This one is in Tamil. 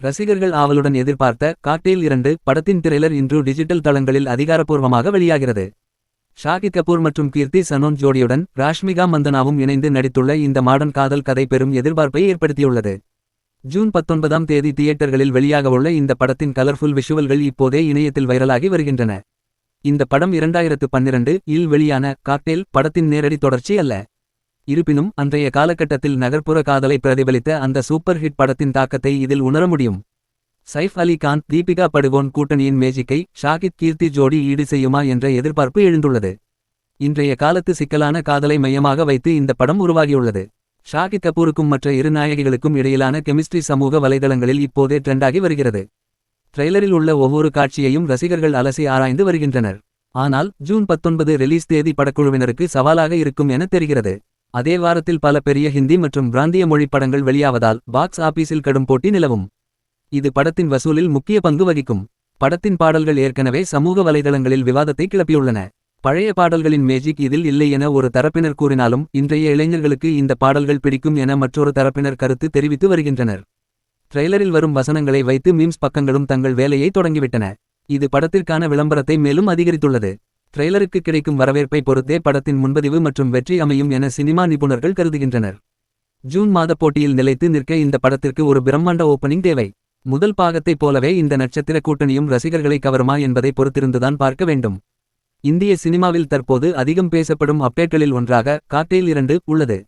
ரசிகர்கள் ஆவலுடன் எதிர்பார்த்த காக்டெயில் 2 படத்தின் திரைலர் இன்று டிஜிட்டல் தளங்களில் அதிகாரப்பூர்வமாக வெளியாகிறது. ஷாகித் கபூர் மற்றும் கீர்த்தி சனோன் ஜோடியுடன் ராஷ்மிகா மந்தனாவும் இணைந்து நடித்துள்ள இந்த மாடர்ன் காதல் கதை பெரும் எதிர்பார்ப்பை ஏற்படுத்தியுள்ளது. ஜூன் 19ஆம் தேதி தியேட்டர்களில் வெளியாகவுள்ள இந்த படத்தின் கலர்ஃபுல் விஷுவல்கள் இப்போதே இணையத்தில் வைரலாகி வருகின்றன. இந்த படம் 2012 இல் வெளியான காக்டெயில் படத்தின் நேரடி தொடர்ச்சி அல்ல. இருப்பினும் அன்றைய காலகட்டத்தில் நகர்ப்புற காதலை பிரதிபலித்த அந்த சூப்பர் ஹிட் படத்தின் தாக்கத்தை இதில் உணர முடியும். சைஃப் அலி கான் தீபிகா படுகோன் கூட்டணியின் மேஜிக்கை ஷாகித் கீர்த்தி ஜோடி ஈடு செய்யுமா என்ற எதிர்பார்ப்பு எழுந்துள்ளது. இன்றைய காலத்து சிக்கலான காதலை மையமாக வைத்து இந்த படம் உருவாகியுள்ளது. ஷாகித் கபூருக்கும் மற்ற இரு நாயகிகளுக்கும் இடையிலான கெமிஸ்ட்ரி சமூக வலைதளங்களில் இப்போதே ட்ரெண்டாகி வருகிறது. ட்ரெய்லரில் உள்ள ஒவ்வொரு காட்சியையும் ரசிகர்கள் அலசி ஆராய்ந்து வருகின்றனர். ஆனால் ஜூன் 19 ரிலீஸ் தேதி படக்குழுவினருக்கு சவாலாக இருக்கும் என தெரிகிறது. அதே வாரத்தில் பல பெரிய ஹிந்தி மற்றும் பிராந்திய மொழி படங்கள் வெளியாவதால் பாக்ஸ் ஆபீஸில் கடும் போட்டி நிலவும். இது படத்தின் வசூலில் முக்கிய பங்கு வகிக்கும். படத்தின் பாடல்கள் ஏற்கனவே சமூக வலைதளங்களில் விவாதத்தை கிளப்பியுள்ளன. பழைய பாடல்களின் மேஜிக் இதில் இல்லை என ஒரு தரப்பினர் கூறினாலும் இன்றைய இளைஞர்களுக்கு இந்த பாடல்கள் பிடிக்கும் என மற்றொரு தரப்பினர் கருத்து தெரிவித்து வருகின்றனர். ட்ரெய்லரில் வரும் வசனங்களை வைத்து மீம்ஸ் பக்கங்களும் தங்கள் வேலையை தொடங்கிவிட்டன. இது படத்திற்கான விளம்பரத்தை மேலும் அதிகரித்துள்ளது. ட்ரெய்லருக்கு கிடைக்கும் வரவேற்பை பொறுத்தே படத்தின் முன்பதிவு மற்றும் வெற்றி அமையும் என சினிமா நிபுணர்கள் கருதுகின்றனர். ஜூன் மாத போட்டியில் நிலைத்து நிற்க இந்த படத்திற்கு ஒரு பிரம்மாண்ட ஓப்பனிங் தேவை. முதல் பாகத்தைப் போலவே இந்த நட்சத்திர கூட்டணியும் ரசிகர்களை கவருமா என்பதை பொறுத்திருந்துதான் பார்க்க வேண்டும். இந்திய சினிமாவில் தற்போது அதிகம் பேசப்படும் அப்டேட்களில் ஒன்றாக காக்டெயில் 2 உள்ளது.